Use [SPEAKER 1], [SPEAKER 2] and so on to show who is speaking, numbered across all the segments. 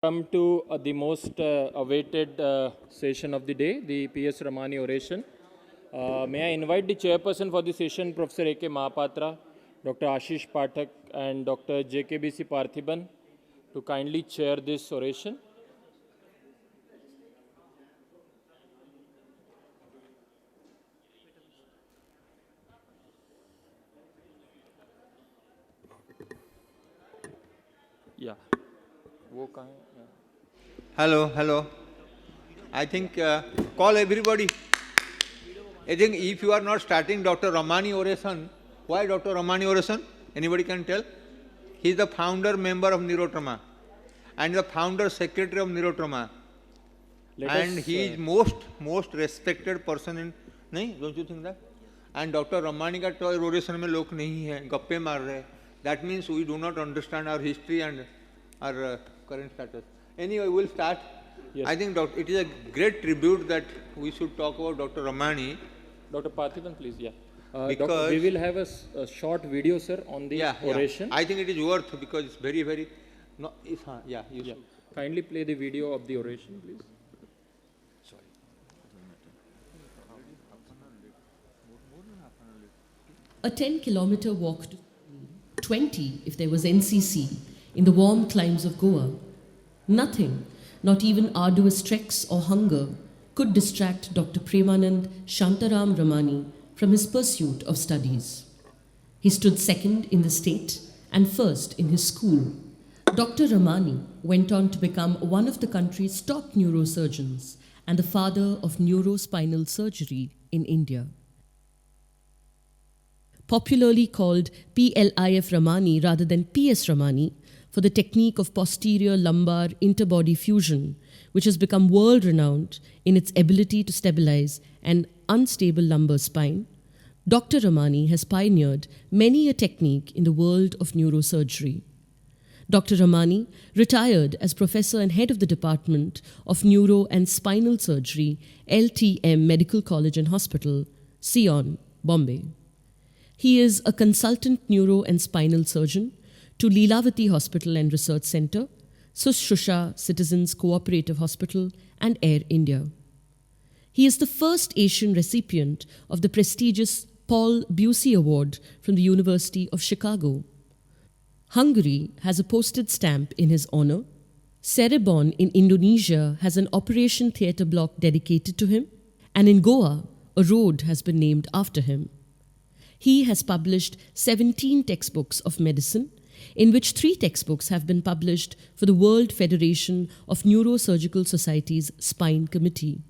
[SPEAKER 1] Come to the most awaited session of the day, the PS Ramani Oration. May I invite the chairperson for the session, Professor A.K. Mahapatra, Dr. Ashish Pathak, and Dr. J.K.B.C. Parthiban, to kindly chair this oration. Yeah.
[SPEAKER 2] Hello. I think call everybody. I think if you are not starting Dr. Ramani Oration, why Dr. Ramani Oration? Anybody can tell? He is the founder member of Neurotrauma and the founder secretary of Neurotrauma. And he is most respected person in, नहीं? Don't you think that? And Dr. Ramani का तो oration में लोग नहीं है, गप्पे मार रहे. That means we do not understand our history and our current status. Anyway, we'll start.
[SPEAKER 1] Yes.
[SPEAKER 2] I think it is a great tribute that we should talk about Dr. Ramani.
[SPEAKER 1] Dr. Parthiban, please, yeah.
[SPEAKER 2] Because
[SPEAKER 1] we will have a short video, sir, on the oration.
[SPEAKER 2] I think it is worth because it's very, very... No,
[SPEAKER 1] Kindly play the video of the oration, please.
[SPEAKER 3] A 10-kilometer walk to 20 if there was NCC in the warm climes of Goa. Nothing, not even arduous treks or hunger, could distract Dr. Premanand Shantaram Ramani from his pursuit of studies. He stood second in the state and first in his school. Dr. Ramani went on to become one of the country's top neurosurgeons and the father of neurospinal surgery in India. Popularly called PLIF Ramani rather than PS Ramani for the technique of posterior lumbar interbody fusion, which has become world-renowned in its ability to stabilize an unstable lumbar spine, Dr. Ramani has pioneered many a technique in the world of neurosurgery. Dr. Ramani retired as professor and head of the Department of Neuro and Spinal Surgery, LTM Medical College and Hospital, Sion, Bombay. He is a consultant neuro and spinal surgeon to Leelavati Hospital and Research Center, Sushrusha Citizens Cooperative Hospital, and Air India. He is the first Asian recipient of the prestigious Paul Busey Award from the University of Chicago. Hungary has a postage stamp in his honor. Cirebon in Indonesia has an operation theatre block dedicated to him, and in Goa, a road has been named after him. He has published 17 textbooks of medicine, in which 3 textbooks have been published for the World Federation of Neurosurgical Societies Spine Committee.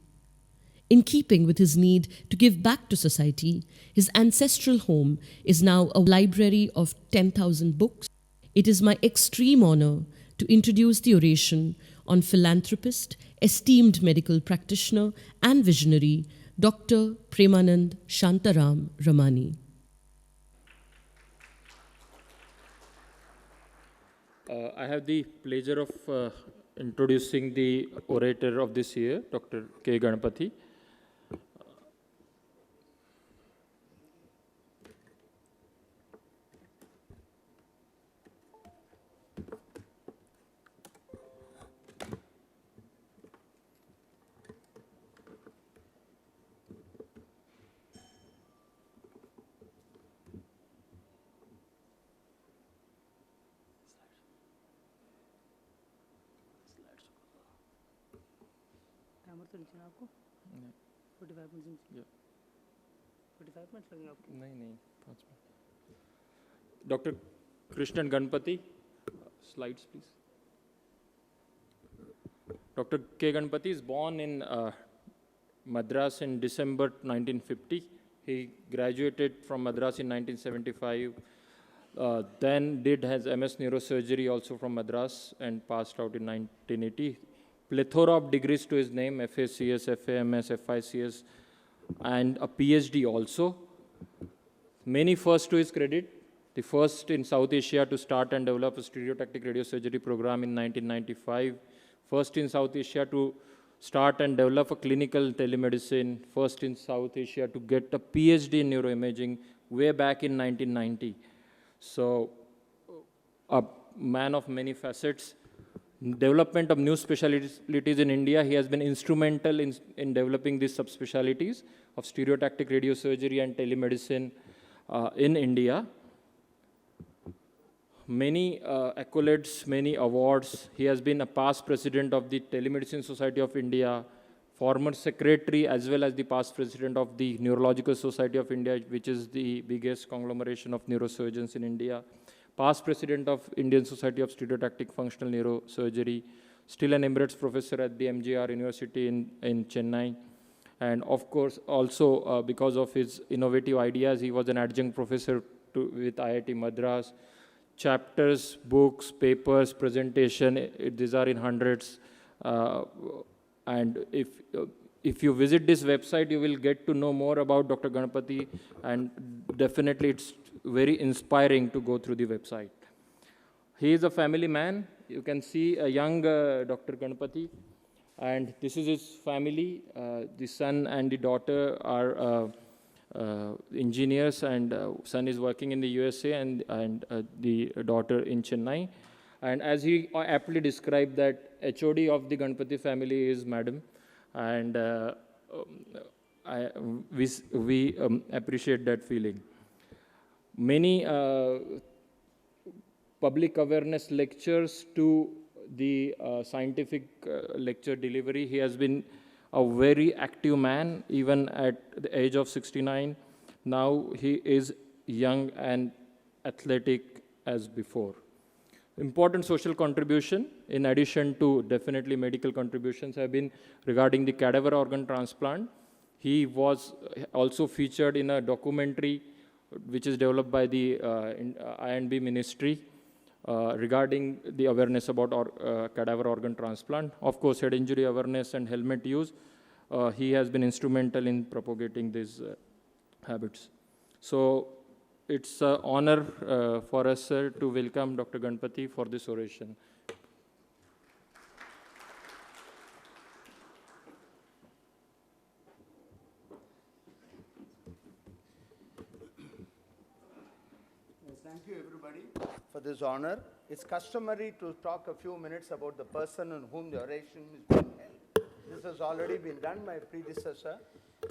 [SPEAKER 3] In keeping with his need to give back to society, his ancestral home is now a library of 10,000 books. It is my extreme honor to introduce the oration on philanthropist, esteemed medical practitioner, and visionary, Dr. Premanand Shantaram Ramani.
[SPEAKER 1] I have the pleasure of introducing the orator of this year, Dr. K.Ganapathy.
[SPEAKER 4] तो नीचे आपको 45 minute 45 minute लगेंगे आपको
[SPEAKER 1] नहीं 5 minute doctor Krishnan Ganpati slides please. Dr. K. Ganapathy is born in Madras in December 1950. He graduated from Madras in 1975, then did his MS neurosurgery also from Madras and passed out in 1980. Plethora of degrees to his name, FACS, FAMS, FICS, and a PhD also. Many firsts to his credit. The first in South Asia to start and develop a stereotactic radiosurgery program in 1995. First in South Asia to start and develop a clinical telemedicine. First in South Asia to get a PhD in neuroimaging way back in 1990. So, a man of many facets. development of new specialties in India. He has been instrumental in developing these subspecialties of stereotactic radiosurgery and telemedicine in India. Many accolades, many awards. He has been a past president of the Telemedicine Society of India, former secretary as well as the past president of the Neurological Society of India, which is the biggest conglomeration of neurosurgeons in India, past president of Indian Society of Stereotactic Functional Neurosurgery, still an emeritus professor at the MGR University in Chennai. And of course, also because of his innovative ideas, he was an adjunct professor with IIT Madras. Chapters, books, papers, presentation, these are in hundreds. And if you visit this website, you will get to know more about Dr. Ganapathy, and definitely it's very inspiring to go through the website. He is a family man. You can see a young Dr. Ganapathy, and this is his family. The son and the daughter are engineers, and son is working in the USA, and the daughter in Chennai. And as he aptly described, that HOD of the Ganapathy family is Madam, and we appreciate that feeling. Many public awareness lectures to the scientific lecture delivery. He has been a very active man, even at the age of 69. Now he is young and athletic as before. Important social contribution, in addition to definitely medical contributions, have been regarding the cadaver organ transplant. He was also featured in a documentary which is developed by the I&B ministry regarding the awareness about cadaver organ transplant. Of course, head injury awareness and helmet use. He has been instrumental in propagating these habits. So it's an honor for us, sir, to welcome Dr. Ganapathy for this oration.
[SPEAKER 5] Yes, thank you, everybody, for this honor. It's customary to talk a few minutes about the person on whom the oration is being held. This has already been done by predecessor.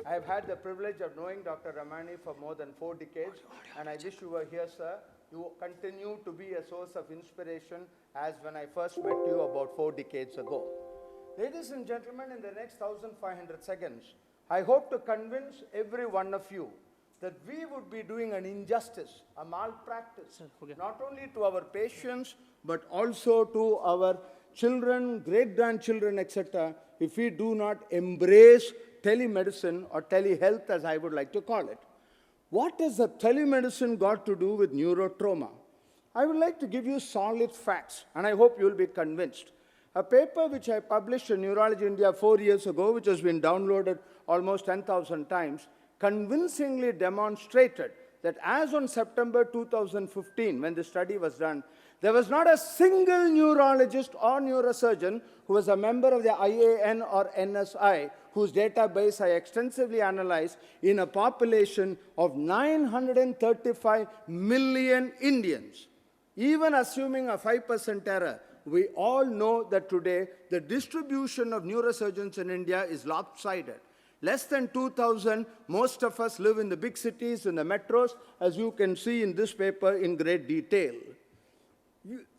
[SPEAKER 5] I have had the privilege of knowing Dr. Ramani for more than 4 decades, and I wish you were here, sir. You continue to be a source of inspiration as when I first met you about 4 decades ago. Ladies and gentlemen, in the next 1,500 seconds, I hope to convince every one of you that we would be doing an injustice, a malpractice, not only to our patients, but also to our children, great-grandchildren, etc., if we do not embrace telemedicine or telehealth, as I would like to call it. What has the telemedicine got to do with neurotrauma? I would like to give you solid facts, and I hope you will be convinced. A paper which I published in Neurology India 4 years ago, which has been downloaded almost 10,000 times, convincingly demonstrated that as on September 2015, when the study was done, there was not a single neurologist or neurosurgeon who was a member of the IAN or NSI, whose database I extensively analyzed, in a population of 935 million Indians. Even assuming a 5% error, we all know that today the distribution of neurosurgeons in India is lopsided. Less than 2,000, most of us live in the big cities, in the metros, as you can see in this paper in great detail.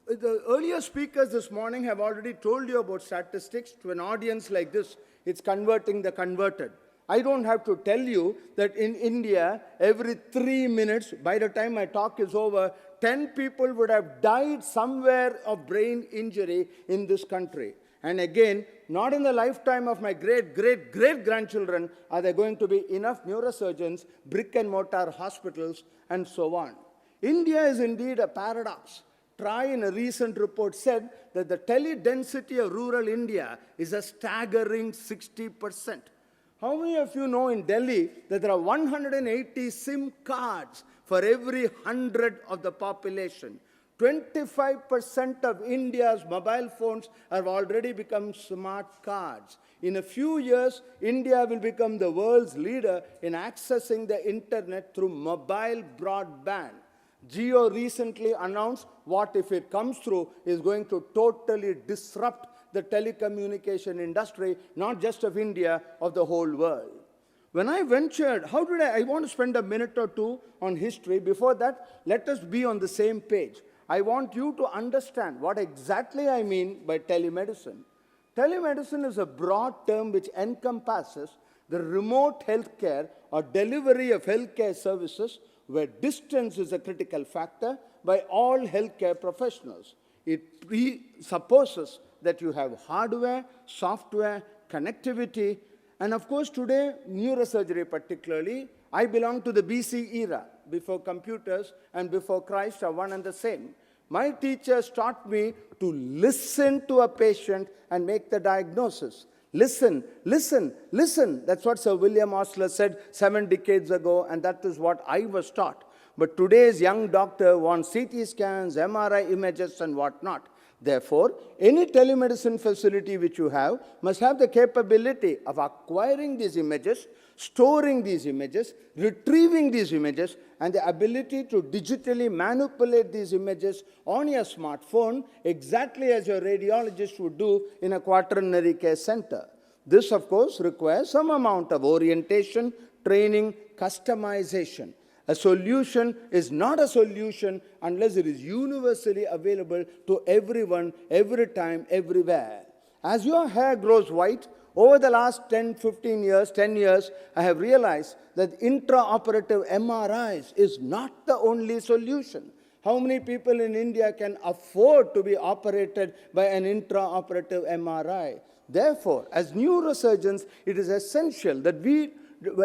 [SPEAKER 5] The earlier speakers this morning have already told you about statistics. To an audience like this, it's converting the converted. I don't have to tell you that in India, every 3 minutes, by the time my talk is over, 10 people would have died somewhere of brain injury in this country. And again, not in the lifetime of my great-great-great-grandchildren are there going to be enough neurosurgeons, brick-and-mortar hospitals, and so on. India is indeed a paradox. TRI, in a recent report, said that the tele-density of rural India is a staggering 60%. How many of you know in Delhi that there are 180 SIM cards for every 100 of the population? 25% of India's mobile phones have already become smart cards. In a few years, India will become the world's leader in accessing the internet through mobile broadband. Jio recently announced what, if it comes through, is going to totally disrupt the telecommunication industry, not just of India, of the whole world. When I ventured, I want to spend a minute or two on history. Before that, let us be on the same page. I want you to understand what exactly I mean by telemedicine. Telemedicine is a broad term which encompasses the remote healthcare or delivery of healthcare services where distance is a critical factor by all healthcare professionals. It presupposes that you have hardware, software, connectivity, and of course today, neurosurgery particularly, I belong to the BC era, before computers and before Christ are one and the same. My teachers taught me to listen to a patient and make the diagnosis. Listen, listen, listen. That's what Sir William Osler said 7 decades ago, and that is what I was taught. But today's young doctor wants CT scans, MRI images, and whatnot. Therefore, any telemedicine facility which you have must have the capability of acquiring these images, storing these images, retrieving these images, and the ability to digitally manipulate these images on your smartphone exactly as your radiologist would do in a quaternary care center. This, of course, requires some amount of orientation, training, customization. A solution is not a solution unless it is universally available to everyone, every time, everywhere. As your hair grows white, over the last 10 years, I have realized that intraoperative MRIs is not the only solution. How many people in India can afford to be operated by an intraoperative MRI? Therefore, as neurosurgeons, it is essential that we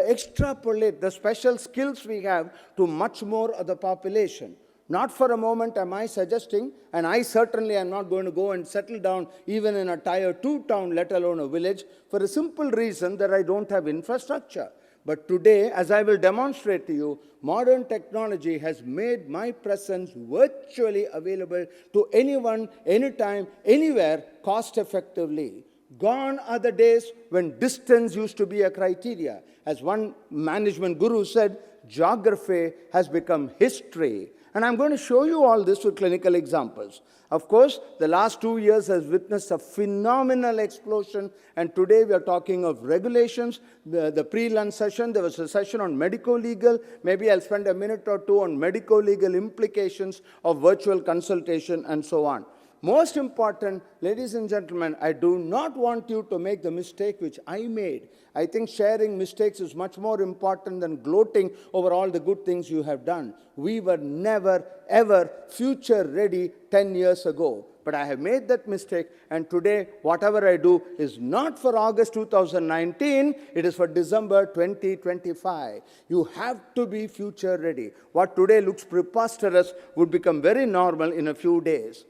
[SPEAKER 5] extrapolate the special skills we have to much more of the population. Not for a moment am I suggesting, and I certainly am not going to go and settle down even in a tier 2 town, let alone a village, for a simple reason that I don't have infrastructure. But today, as I will demonstrate to you, modern technology has made my presence virtually available to anyone, anytime, anywhere, cost-effectively. Gone are the days when distance used to be a criteria. As one management guru said, geography has become history. And I'm going to show you all this with clinical examples. Of course, the last 2 years has witnessed a phenomenal explosion, and today we are talking of regulations. The pre-lunch session, there was a session on medico-legal. Maybe I'll spend a minute or two on medico-legal implications of virtual consultation and so on. Most important, ladies and gentlemen, I do not want you to make the mistake which I made. I think sharing mistakes is much more important than gloating over all the good things you have done. We were never, ever future ready 10 years ago. But I have made that mistake, and today, whatever I do is not for August 2019, it is for December 2025. You have to be future ready. What today looks preposterous would become very normal in a few days.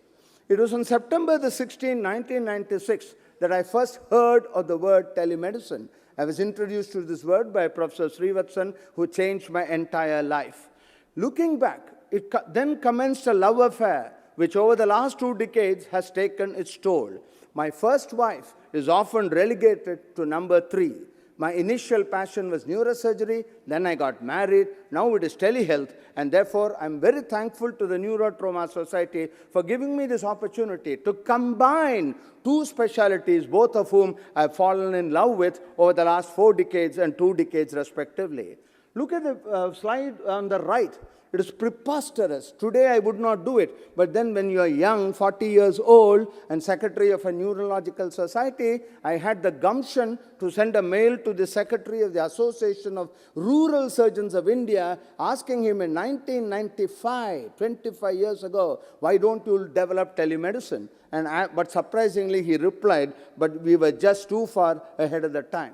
[SPEAKER 5] It was on September the 16th, 1996, that I first heard of the word telemedicine. I was introduced to this word by Professor Srivatsan, who changed my entire life. Looking back, it then commenced a love affair, which over the last 2 decades has taken its toll. My first wife is often relegated to number 3. My initial passion was neurosurgery, then I got married, now it is telehealth, and therefore I'm very thankful to the Neurotrauma Society for giving me this opportunity to combine 2 specialties, both of whom I've fallen in love with over the last 4 decades and 2 decades respectively. Look at the slide on the right. It is preposterous. Today I would not do it. But then when you are young, 40 years old, and secretary of a neurological society, I had the gumption to send a mail to the secretary of the Association of Rural Surgeons of India, asking him in 1995, 25 years ago, why don't you develop telemedicine? But surprisingly, he replied, but we were just too far ahead of the time.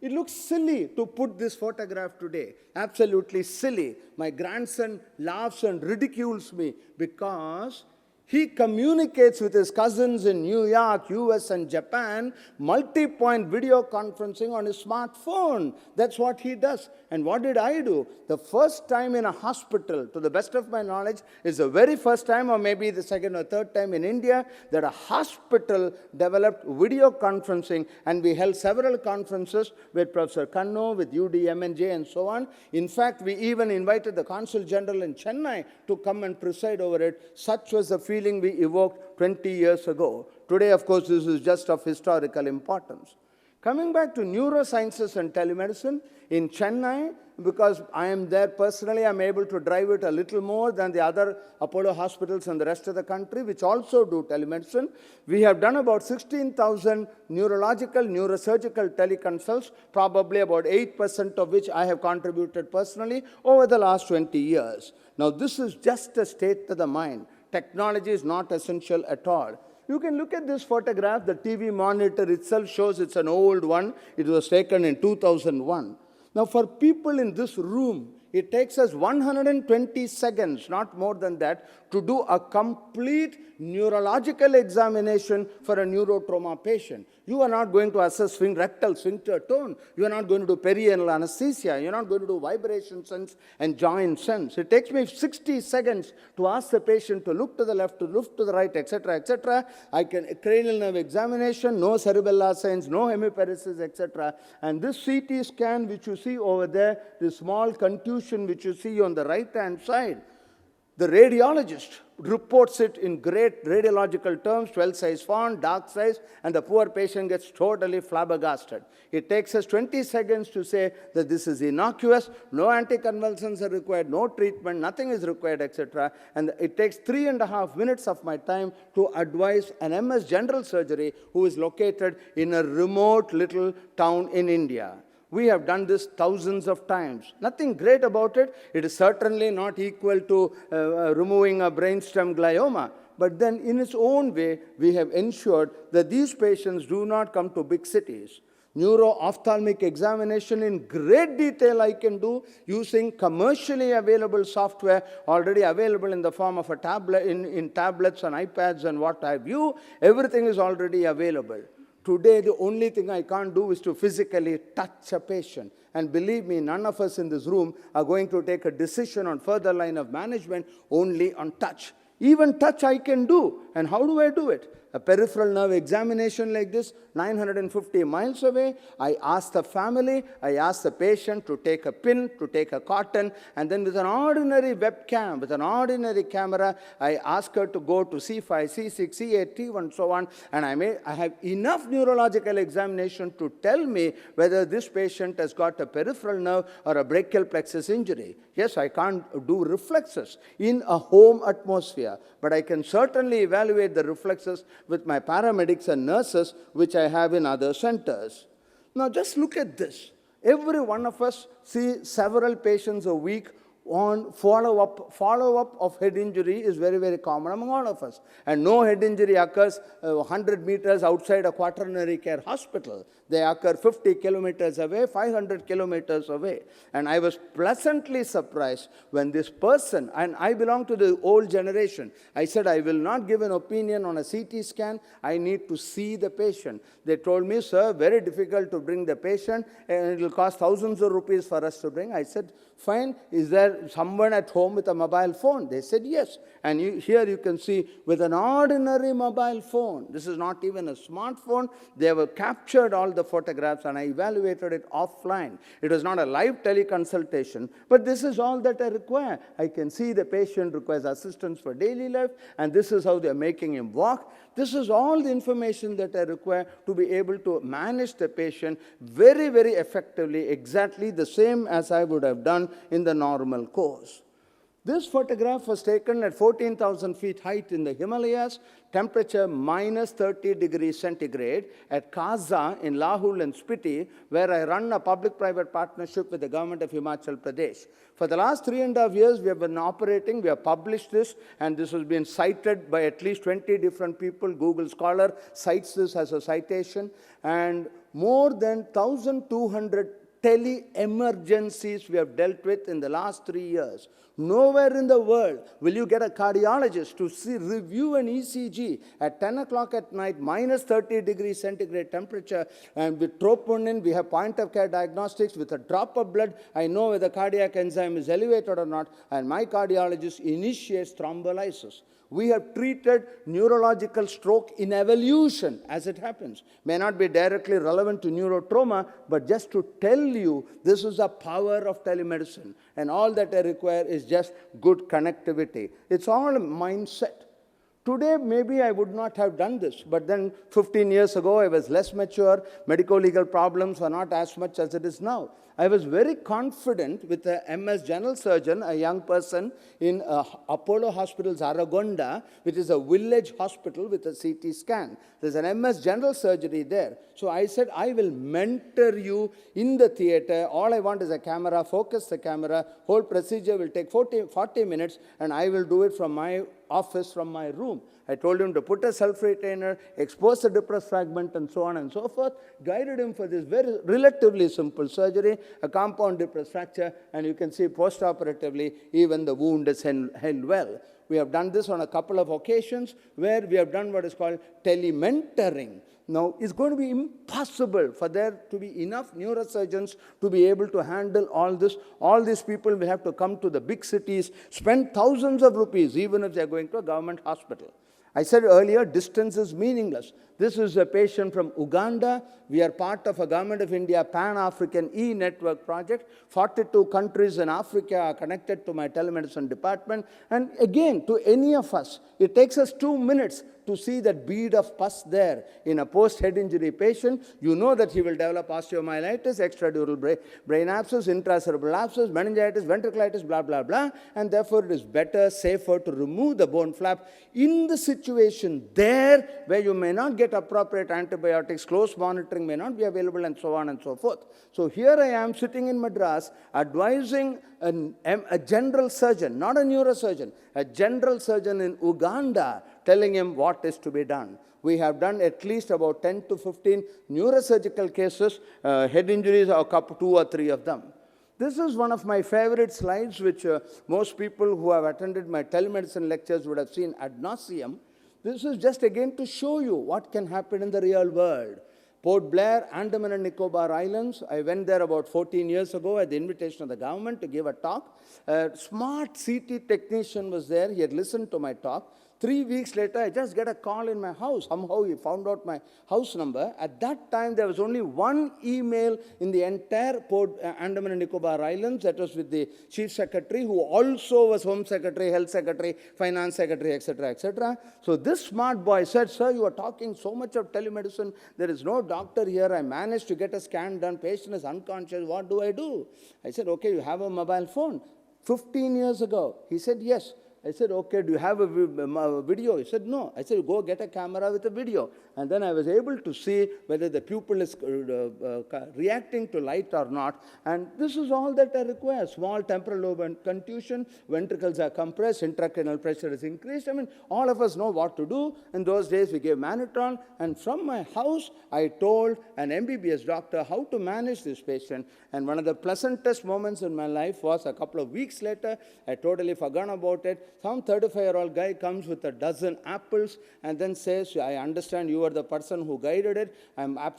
[SPEAKER 5] It looks silly to put this photograph today, absolutely silly. My grandson laughs and ridicules me because He communicates with his cousins in New York, US and Japan, multi-point video conferencing on his smartphone. That's what he does. And what did I do? The first time in a hospital, to the best of my knowledge, is the very first time, or maybe the second or third time in India, that a hospital developed video conferencing, and we held several conferences with Professor Kanno, with UDMNJ and so on. In fact, we even invited the Consul General in Chennai to come and preside over it. Such was the feeling we evoked 20 years ago. Today, of course, this is just of historical importance. Coming back to neurosciences and telemedicine, in Chennai, because I am there personally, I'm able to drive it a little more than the other Apollo hospitals in the rest of the country, which also do telemedicine. We have done about 16,000 neurological, neurosurgical teleconsults, probably about 8% of which I have contributed personally over the last 20 years. Now, this is just a state of the mind. Technology is not essential at all. You can look at this photograph. The TV monitor itself shows it's an old one. It was taken in 2001. Now, for people in this room, it takes us 120 seconds, not more than that, to do a complete neurological examination for a neurotrauma patient. You are not going to assess rectal sphincter tone. You are not going to do perianal anesthesia. You're not going to do vibration sense and joint sense. It takes me 60 seconds to ask the patient to look to the left, to look to the right, etc., etc. I can cranial nerve examination, no cerebellar signs, no hemiparesis, etc. And this CT scan which you see over there, the small contusion which you see on the right-hand side, the radiologist reports it in great radiological terms, 12-size font, dark size, and the poor patient gets totally flabbergasted. It takes us 20 seconds to say that this is innocuous, no anticonvulsants are required, no treatment, nothing is required, etc. And it takes 3.5 minutes of my time to advise an MS general surgery who is located in a remote little town in India. We have done this thousands of times. Nothing great about it. It is certainly not equal to removing a brainstem glioma. But then in its own way, we have ensured that these patients do not come to big cities. Neuro-ophthalmic examination in great detail I can do using commercially available software already available in the form of a tablet, in tablets and iPads and what have you. Everything is already available. Today, the only thing I can't do is to physically touch a patient. And believe me, none of us in this room are going to take a decision on further line of management only on touch. Even touch I can do. And how do I do it? A peripheral nerve examination like this, 950 miles away. I ask the family, I ask the patient to take a pin, to take a cotton, and then with an ordinary webcam, with an ordinary camera, I ask her to go to C5, C6, C8, T1, so on, and I have enough neurological examination to tell me whether this patient has got a peripheral nerve or a brachial plexus injury. Yes, I can't do reflexes in a home atmosphere, but I can certainly evaluate the reflexes with my paramedics and nurses, which I have in other centers. Now just look at this. Every one of us see several patients a week on follow-up. Follow-up of head injury is very, very common among all of us. And no head injury occurs 100 meters outside a quaternary care hospital. They occur 50 kilometers away, 500 kilometers away. And I was pleasantly surprised when this person, and I belong to the old generation, I said, I will not give an opinion on a CT scan. I need to see the patient. They told me, sir, very difficult to bring the patient, and it will cost thousands of rupees for us to bring. I said, fine, is there someone at home with a mobile phone? They said yes. And here you can see with an ordinary mobile phone, this is not even a smartphone, they have captured all the photographs and I evaluated it offline. It was not a live teleconsultation, but this is all that I require. I can see the patient requires assistance for daily life, and this is how they're making him walk. This is all the information that I require to be able to manage the patient very, very effectively, exactly the same as I would have done in the normal course. This photograph was taken at 14,000 feet height in the Himalayas, temperature minus 30 degrees centigrade at Kaza in Lahul and Spiti, where I run a public-private partnership with the government of Himachal Pradesh. For the last 3.5 years, we have been operating, we have published this, and this has been cited by at least 20 different people. Google Scholar cites this as a citation, and more than 1,200 tele-emergencies we have dealt with in the last 3 years. Nowhere in the world will you get a cardiologist to review an ECG at 10 o'clock at night, minus 30 degrees centigrade temperature, and with troponin, we have point-of-care diagnostics. With a drop of blood, I know whether cardiac enzyme is elevated or not, and my cardiologist initiates thrombolysis. We have treated neurological stroke in evolution as it happens. May not be directly relevant to neurotrauma, but just to tell you, this is the power of telemedicine. And all that I require is just good connectivity. It's all a mindset. Today, maybe I would not have done this, but then 15 years ago, I was less mature. Medico-legal problems were not as much as it is now. I was very confident with a MS general surgeon, a young person in Apollo Hospital's Aragonda, which is a village hospital with a CT scan. There's an MS general surgery there. So I said, I will mentor you in the theater. All I want is a camera, focus the camera. Whole procedure will take 40 minutes, and I will do it from my office, from my room. I told him to put a self-retainer, expose the depressed fragment, and so on and so forth. Guided him for this very relatively simple surgery, a compound depressed fracture, and you can see post-operatively, even the wound is held well. We have done this on a couple of occasions where we have done what is called telementoring. Now, it's going to be impossible for there to be enough neurosurgeons to be able to handle all this. All these people will have to come to the big cities, spend thousands of rupees, even if they're going to a government hospital. I said earlier, distance is meaningless. This is a patient from Uganda. We are part of a Government of India Pan-African e-network project. 42 countries in Africa are connected to my telemedicine department. And again, to any of us, it takes us 2 minutes to see that bead of pus there in a post-head injury patient. You know that he will develop osteomyelitis, extradural brain abscess, intracerebral abscess, meningitis, ventriculitis, blah, blah, blah. And therefore, it is better, safer to remove the bone flap in the situation there where you may not get appropriate antibiotics, close monitoring may not be available, and so on and so forth. So here I am sitting in Madras advising a general surgeon, not a neurosurgeon, a general surgeon in Uganda, telling him what is to be done. We have done at least about 10 to 15 neurosurgical cases, head injuries, a couple, 2 or 3 of them. This is one of my favorite slides, which most people who have attended my telemedicine lectures would have seen ad nauseum. This is just again to show you what can happen in the real world. Port Blair, Andaman and Nicobar Islands. I went there about 14 years ago at the invitation of the government to give a talk. A smart CT technician was there. He had listened to my talk. 3 weeks later, I just get a call in my house. Somehow he found out my house number. At that time, there was only one email in the entire Port Andaman and Nicobar Islands. That was with the chief secretary, who also was home secretary, health secretary, finance secretary, etc., etc. So this smart boy said, sir, you are talking so much of telemedicine. There is no doctor here. I managed to get a scan done. Patient is unconscious. What do I do? I said, okay, you have a mobile phone. 15 years ago. He said, yes. I said, okay, do you have a video? He said, no. I said, go get a camera with a video. And then I was able to see whether the pupil is reacting to light or not. And this is all that I require. Small temporal lobe contusion, ventricles are compressed, intracranial pressure is increased. I mean, all of us know what to do. In those days, we gave Manitron. And from my house, I told an MBBS doctor how to manage this patient. And one of the pleasantest moments in my life was a couple of weeks later. I totally forgot about it. Some 35-year-old guy comes with a dozen apples and then says, I understand you are the person who guided it.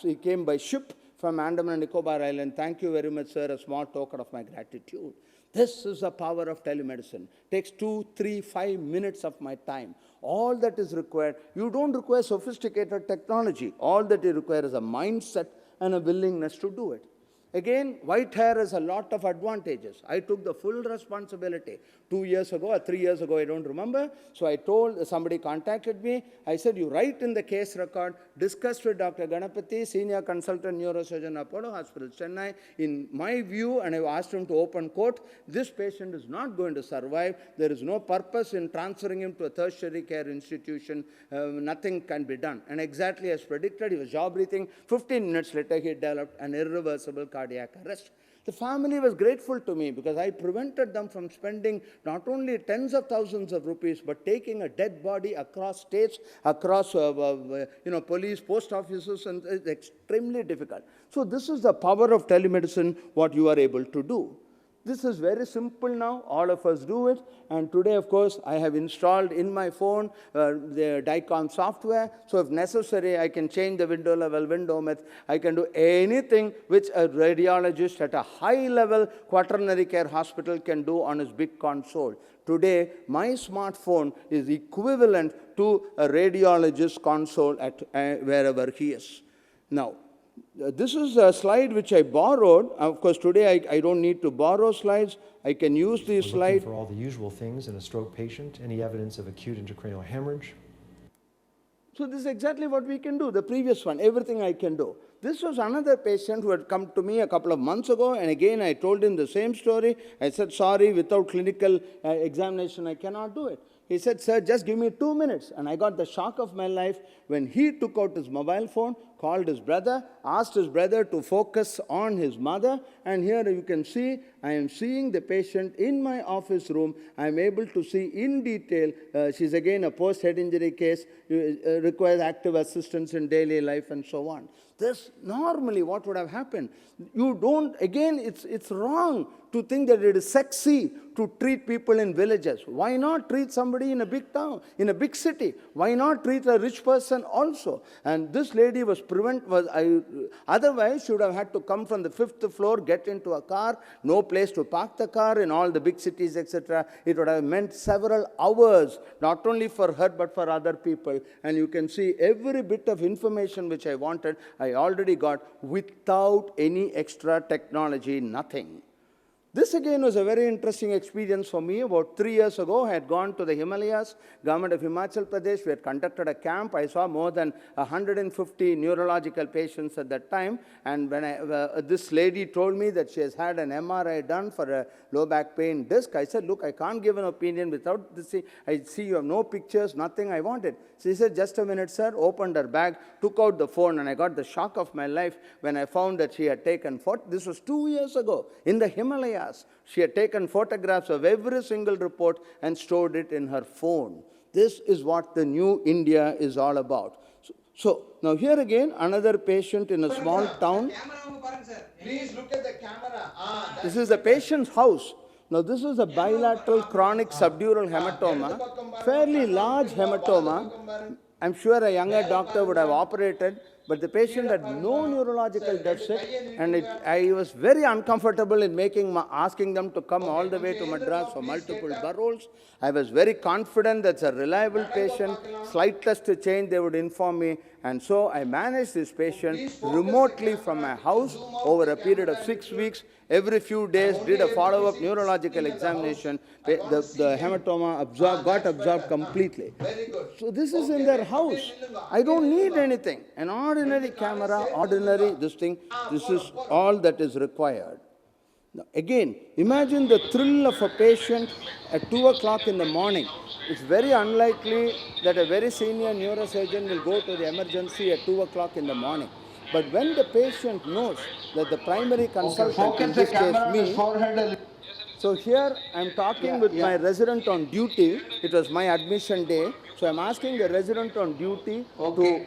[SPEAKER 5] He came by ship from Andaman and Nicobar Island. Thank you very much, sir. A small token of my gratitude. This is the power of telemedicine. Takes 2, 3, 5 minutes of my time. All that is required. You don't require sophisticated technology. All that you require is a mindset and a willingness to do it. Again, white hair has a lot of advantages. I took the full responsibility 2 years ago or 3 years ago, I don't remember. So I told, somebody contacted me. I said, you write in the case record, discussed with Dr. Ganapathy, senior consultant neurosurgeon, Apollo Hospital, Chennai. In my view, and I asked him to open quote, this patient is not going to survive. There is no purpose in transferring him to a tertiary care institution. Nothing can be done. And exactly as predicted, he was jaw breathing. 15 minutes later, he developed an irreversible cardiac arrest. The family was grateful to me because I prevented them from spending not only tens of thousands of rupees, but taking a dead body across states, across police, post offices, and it's extremely difficult. So this is the power of telemedicine, what you are able to do. This is very simple now. All of us do it. And today, of course, I have installed in my phone the DICOM software. So if necessary, I can change the window level, window width. I can do anything which a radiologist at a high-level quaternary care hospital can do on his big console. Today, my smartphone is equivalent to a radiologist's console at wherever he is. Now, this is a slide which I borrowed. Of course, today I don't need to borrow slides. I can use these
[SPEAKER 6] We're looking
[SPEAKER 5] slides.
[SPEAKER 6] for all the usual things in a stroke patient, any evidence of acute intracranial hemorrhage.
[SPEAKER 5] So this is exactly what we can do, the previous one, everything I can do. This was another patient who had come to me a couple of months ago, and again I told him the same story. I said, sorry, without clinical examination, I cannot do it. He said, sir, just give me 2 minutes. And I got the shock of my life when he took out his mobile phone, called his brother, asked his brother to focus on his mother. And here you can see, I am seeing the patient in my office room. I am able to see in detail. She's again a post-head injury case, requires active assistance in daily life and so on. This normally what would have happened? You don't, again, it's wrong to think that it is sexy to treat people in villages. Why not treat somebody in a big town, in a big city? Why not treat a rich person also? And this lady was otherwise she would have had to come from the 5th floor, get into a car, no place to park the car in all the big cities, etc. It would have meant several hours, not only for her, but for other people. And you can see every bit of information which I wanted, I already got without any extra technology, nothing. This again was a very interesting experience for me. About 3 years ago, I had gone to the Himalayas, government of Himachal Pradesh. We had conducted a camp. I saw more than 150 neurological patients at that time. And when this lady told me that she has had an MRI done for a low back pain disc, I said, look, I can't give an opinion without this. I see you have no pictures, nothing I wanted. She said, just a minute, sir, opened her bag, took out the phone, and I got the shock of my life when I found that she had taken this was 2 years ago in the Himalayas. She had taken photographs of every single report and stored it in her phone. This is what the new India is all about. So now here again, another patient in a small town.
[SPEAKER 2] Please look at the camera.
[SPEAKER 5] This is the patient's house. Now this is a bilateral chronic subdural hematoma, fairly large hematoma. I'm sure a younger doctor would have operated, but the patient had no neurological deficit, and I was very uncomfortable in asking them to come all the way to Madras for multiple boroughs. I was very confident that's a reliable patient, slightest change they would inform me, and so I managed this patient remotely from my house over a period of 6 weeks. Every few days, did a follow-up neurological examination. The hematoma got absorbed completely. So this is in their house. I don't need anything. An ordinary camera, this is all that is required. Now, again, imagine the thrill of a patient at 2 o'clock in the morning. It's very unlikely that a very senior neurosurgeon will go to the emergency at 2 o'clock in the morning. But when the patient knows that the primary consultant, in this case me, so here I'm talking with my resident on duty. It was my admission day. So I'm asking the resident on duty to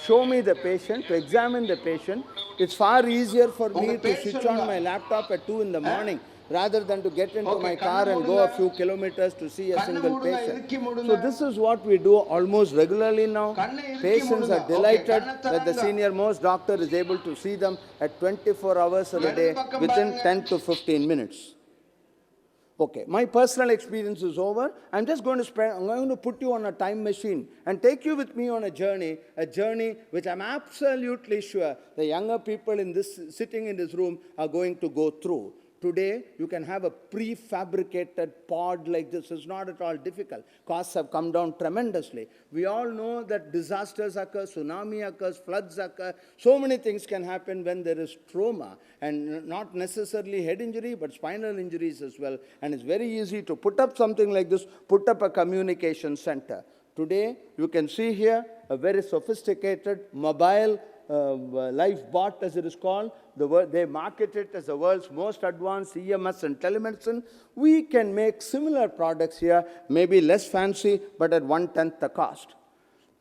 [SPEAKER 5] show me the patient, to examine the patient. It's far easier for me to switch on my laptop at 2 in the morning rather than to get into my car and go a few kilometers to see a single patient. So this is what we do almost regularly now. Patients are delighted that the senior most doctor is able to see them at 24 hours a day within 10 to 15 minutes. Okay, my personal experience is over. I'm just going to put you on a time machine and take you with me on a journey which I'm absolutely sure the younger people sitting in this room are going to go through. Today, you can have a prefabricated pod like this. It's not at all difficult. Costs have come down tremendously. We all know that disasters occur, tsunami occurs, floods occur. So many things can happen when there is trauma, and not necessarily head injury, but spinal injuries as well. And it's very easy to put up something like this, put up a communication center. Today, you can see here a very sophisticated mobile LifeBot as it is called. They market it as the world's most advanced EMS and telemedicine. We can make similar products here, maybe less fancy, but at 1/10 the cost.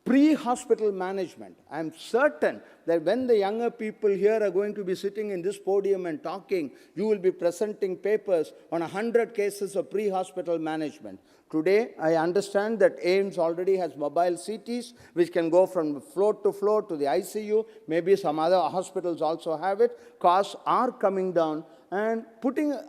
[SPEAKER 5] Pre-hospital management. I'm certain that when the younger people here are going to be sitting in this podium and talking, you will be presenting papers on 100 cases of pre-hospital management. Today, I understand that AIIMS already has mobile CTs, which can go from floor to floor to the ICU. Maybe some other hospitals also have it. Costs are coming down, and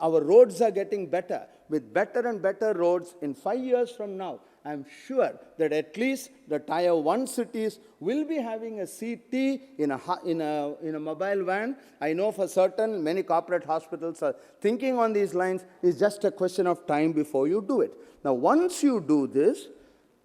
[SPEAKER 5] our roads are getting better. With better and better roads, in 5 years from now, I'm sure that at least the Tier 1 cities will be having a CT in a mobile van. I know for certain many corporate hospitals are thinking on these lines. It's just a question of time before you do it. Now, once you do this,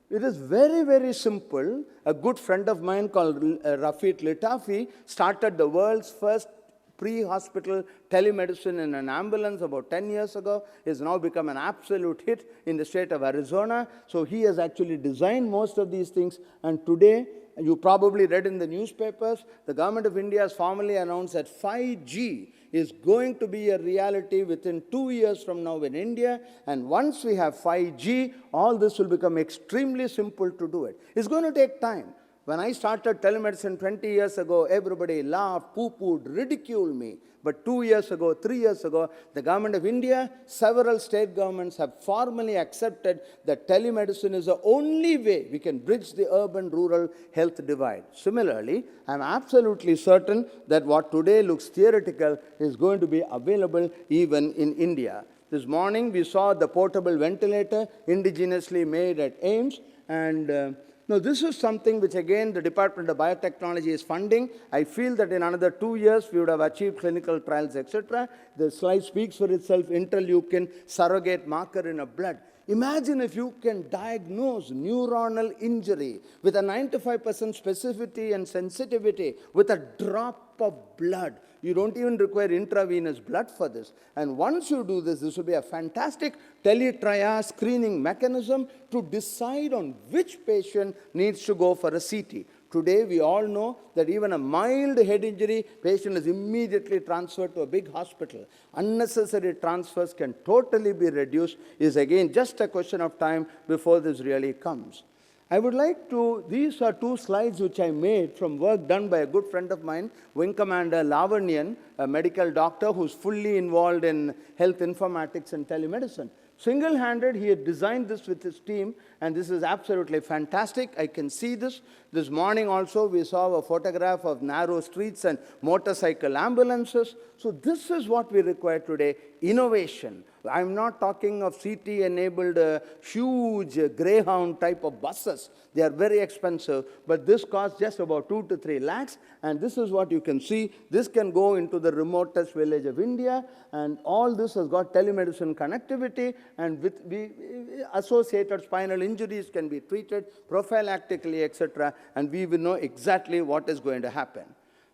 [SPEAKER 5] it is very, very simple. A good friend of mine called Rafit Litafi started the world's first pre-hospital telemedicine in an ambulance about 10 years ago. It's now become an absolute hit in the state of Arizona. So he has actually designed most of these things. And today, you probably read in the newspapers, the government of India has formally announced that 5G is going to be a reality within 2 years from now in India. And once we have 5G, all this will become extremely simple to do it. It's going to take time. When I started telemedicine 20 years ago, everybody laughed, poo-pooed, ridiculed me. But 2 years ago, 3 years ago, the government of India, several state governments have formally accepted that telemedicine is the only way we can bridge the urban-rural health divide. Similarly, I'm absolutely certain that what today looks theoretical is going to be available even in India. This morning, we saw the portable ventilator indigenously made at AIIMS, and now, this is something which, again, the Department of Biotechnology is funding. I feel that in another 2 years, we would have achieved clinical trials, etc. The slide speaks for itself, interleukin, surrogate marker in a blood. Imagine if you can diagnose neuronal injury with a 95% specificity and sensitivity with a drop of blood. You don't even require intravenous blood for this. And once you do this, this will be a fantastic teletriage screening mechanism to decide on which patient needs to go for a CT. Today, we all know that even a mild head injury, patient is immediately transferred to a big hospital. Unnecessary transfers can totally be reduced. It's again just a question of time before this really comes. I would like to, these are 2 slides which I made from work done by a good friend of mine, Wing Commander Lavanyan, a medical doctor who's fully involved in health informatics and telemedicine. Single-handed, he had designed this with his team, and this is absolutely fantastic. I can see this. This morning also, we saw a photograph of narrow streets and motorcycle ambulances. So this is what we require today, innovation. I'm not talking of CT-enabled huge Greyhound type of buses. They are very expensive, but this costs just about 2 to 3 lakhs, and this is what you can see. This can go into the remotest village of India, and all this has got telemedicine connectivity, and with the associated spinal injuries can be treated prophylactically, etc., and we will know exactly what is going to happen.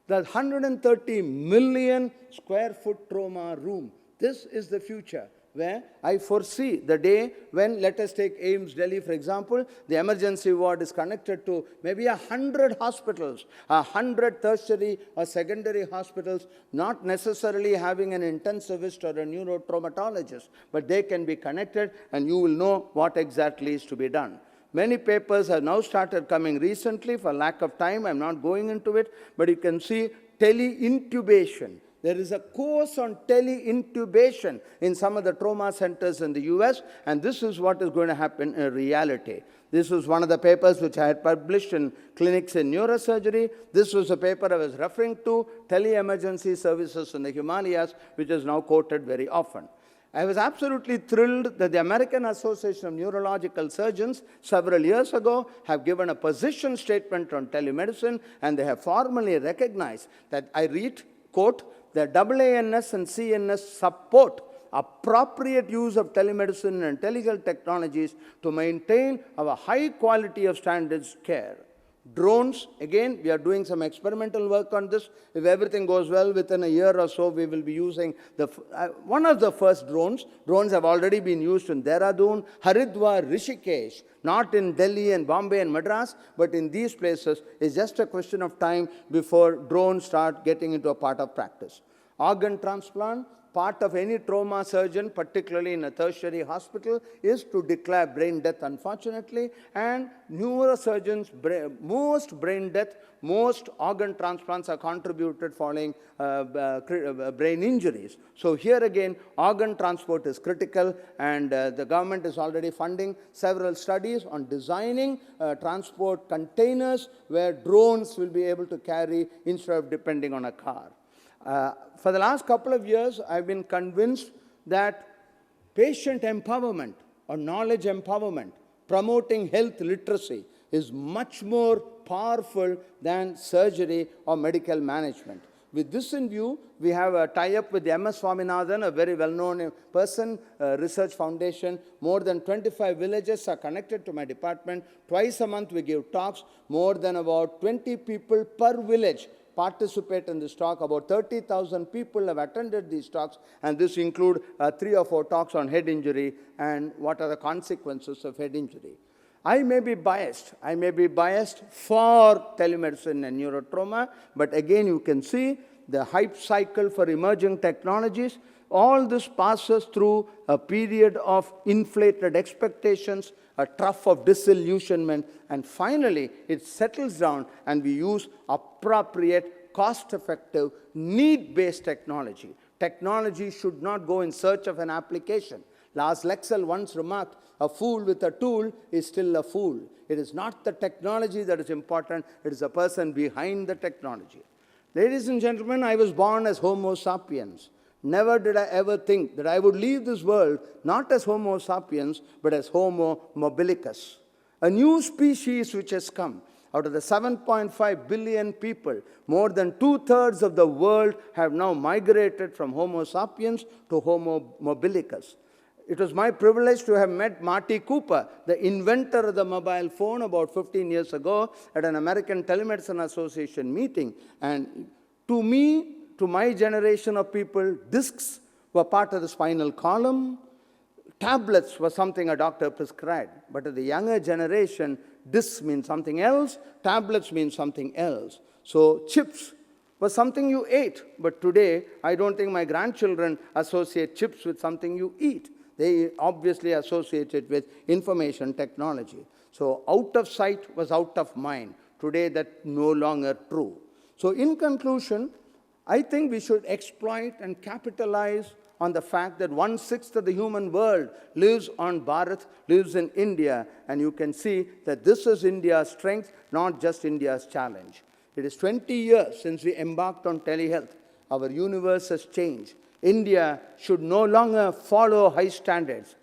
[SPEAKER 5] The 130 million square foot trauma room, this is the future, where I foresee the day when, let us take AIIMS Delhi, for example, the emergency ward is connected to maybe 100 hospitals, 100 tertiary or secondary hospitals, not necessarily having an intensivist or a neurotraumatologist, but they can be connected, and you will know what exactly is to be done. Many papers have now started coming recently. For lack of time, I'm not going into it, but you can see tele-intubation. There is a course on tele-intubation in some of the trauma centers in the US, and this is what is going to happen in reality. This was one of the papers which I had published in Clinics in Neurosurgery. This was a paper I was referring to, Tele-Emergency Services in the Himalayas, which is now quoted very often. I was absolutely thrilled that the American Association of Neurological Surgeons several years ago have given a position statement on telemedicine, and they have formally recognized that, I read, quote, the AANS and CNS support appropriate use of telemedicine and telehealth technologies to maintain our high quality of standards care. Drones, again, we are doing some experimental work on this. If everything goes well, within a year or so, we will be using one of the first drones. Drones have already been used in Dehradun, Haridwar, Rishikesh, not in Delhi and Bombay and Madras, but in these places. It's just a question of time before drones start getting into a part of practice. Organ transplant. Part of any trauma surgeon, particularly in a tertiary hospital, is to declare brain death, unfortunately. And neurosurgeons, most brain death, most organ transplants are contributed following brain injuries. So here again, organ transport is critical, and the government is already funding several studies on designing transport containers where drones will be able to carry instead of depending on a car. For the last couple of years, I've been convinced that patient empowerment or knowledge empowerment, promoting health literacy, is much more powerful than surgery or medical management. With this in view, we have a tie-up with M.S. Swaminathan, a very well-known person, research foundation. More than 25 villages are connected to my department. Twice a month, we give talks. More than about 20 people per village participate in this talk. About 30,000 people have attended these talks, and this include 3 or 4 talks on head injury and what are the consequences of head injury. I may be biased. I may be biased for telemedicine and neurotrauma, but again, you can see the hype cycle for emerging technologies. All this passes through a period of inflated expectations, a trough of disillusionment, and finally, it settles down and we use appropriate, cost-effective, need-based technology. Technology should not go in search of an application. Lars Lexell once remarked, a fool with a tool is still a fool. It is not the technology that is important, it is the person behind the technology. Ladies and gentlemen, I was born as Homo sapiens. Never did I ever think that I would leave this world not as Homo sapiens, but as Homo mobilicus. A new species which has come. Out of the 7.5 billion people, more than 2/3 of the world have now migrated from Homo sapiens to Homo mobilicus. It was my privilege to have met Marty Cooper, the inventor of the mobile phone, about 15 years ago at an American Telemedicine Association meeting. And to me, to my generation of people, discs were part of the spinal column. Tablets were something a doctor prescribed. But to the younger generation, discs mean something else, tablets mean something else. So chips was something you ate. But today, I don't think my grandchildren associate chips with something you eat. They obviously associate it with information technology. So out of sight was out of mind. Today, that's no longer true. So in conclusion, I think we should exploit and capitalize on the fact that 1/6 of the human world lives on Bharat, lives in India, and you can see that this is India's strength, not just India's challenge. It is 20 years since we embarked on telehealth. Our universe has changed. India should no longer follow high standards.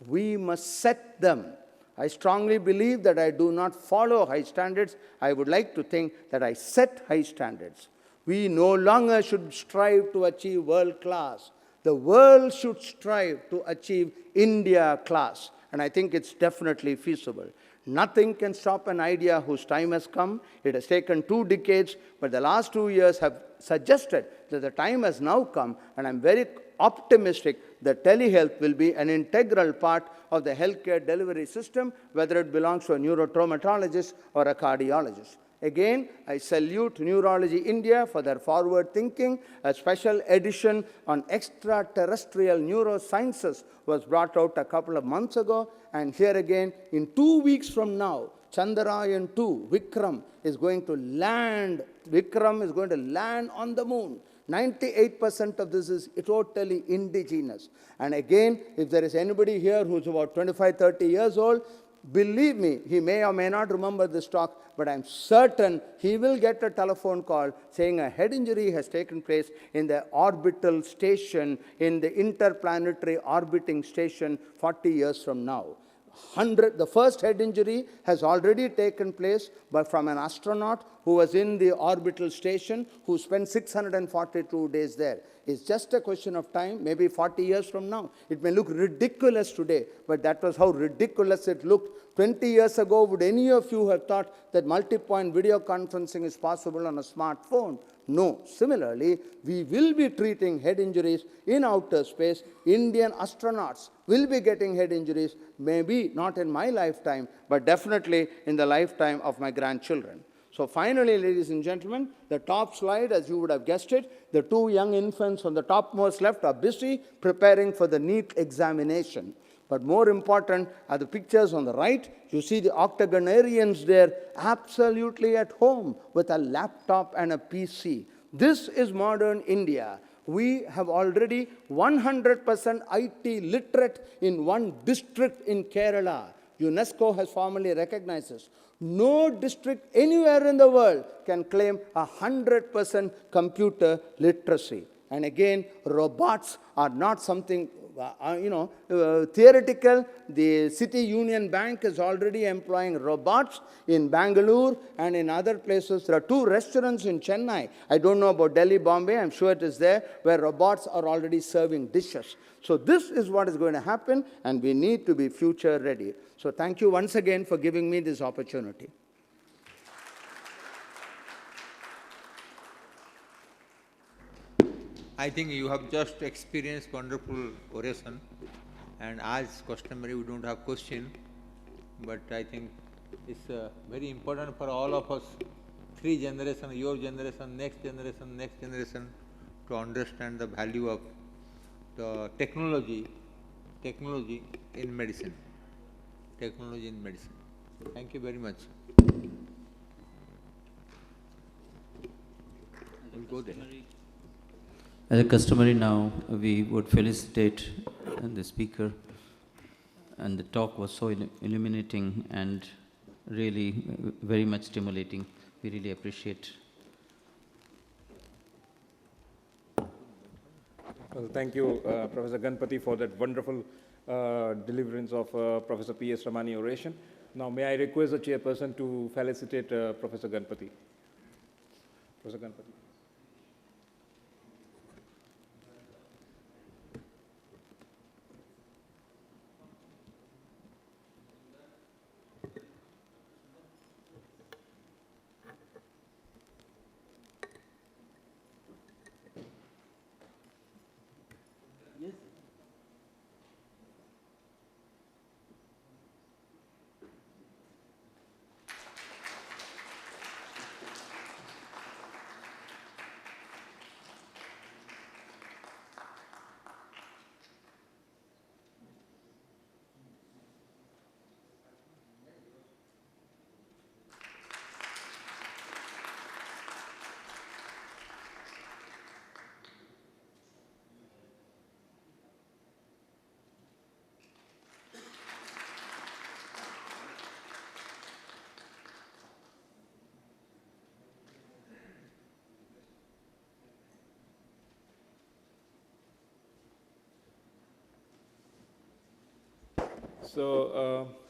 [SPEAKER 5] We must set them. I strongly believe that I do not follow high standards. I would like to think that I set high standards. We no longer should strive to achieve world class. The world should strive to achieve India class. And I think it's definitely feasible. Nothing can stop an idea whose time has come. It has taken 2 decades, but the last 2 years have suggested that the time has now come, and I'm very optimistic that telehealth will be an integral part of the healthcare delivery system, whether it belongs to a neurotraumatologist or a cardiologist. Again, I salute Neurology India for their forward thinking. A special edition on extraterrestrial neurosciences was brought out a couple of months ago. And here again, in 2 weeks from now, Chandrayaan-2, Vikram, is going to land. Vikram is going to land on the moon. 98% of this is totally indigenous. And again, if there is anybody here who's about 25, 30 years old, believe me, he may or may not remember this talk, but I'm certain he will get a telephone call saying a head injury has taken place in the orbital station, in the interplanetary orbiting station 40 years from now. The first head injury has already taken place but from an astronaut who was in the orbital station, who spent 642 days there. It's just a question of time, maybe 40 years from now. It may look ridiculous today, but that was how ridiculous it looked 20 years ago. Would any of you have thought that multi-point video conferencing is possible on a smartphone? No. Similarly, we will be treating head injuries in outer space. Indian astronauts will be getting head injuries, maybe not in my lifetime, but definitely in the lifetime of my grandchildren. So finally, ladies and gentlemen, the top slide, as you would have guessed it, the two young infants on the topmost left are busy preparing for the NEET examination. But more important are the pictures on the right. You see the octogenarians there absolutely at home with a laptop and a PC. This is modern India. We have already 100% IT literate in one district in Kerala. UNESCO has formally recognized this. No district anywhere in the world can claim 100% computer literacy. And again, robots are not something theoretical. The City Union Bank is already employing robots in Bangalore and in other places. There are 2 restaurants in Chennai. I don't know about Delhi, Bombay. I'm sure it is there, where robots are already serving dishes. So this is what is going to happen, and we need to be future ready. So thank you once again for giving me this opportunity.
[SPEAKER 2] I think you have just experienced wonderful oration, and as customary, we don't have question, but I think it's very important for all of us, 3 generations, your generation, next generation, to understand the value of the technology in medicine. Technology in medicine. Thank you very much. We'll go there.
[SPEAKER 7] As a customary now, we would felicitate the speaker, and the talk was so illuminating and really very much stimulating. We really appreciate.
[SPEAKER 8] Well, thank you, Professor Ganapathy, for that wonderful deliverance of Professor P.S. Ramani oration. Now, may I request the chairperson to felicitate Professor Ganapathy. Professor Ganapathy. So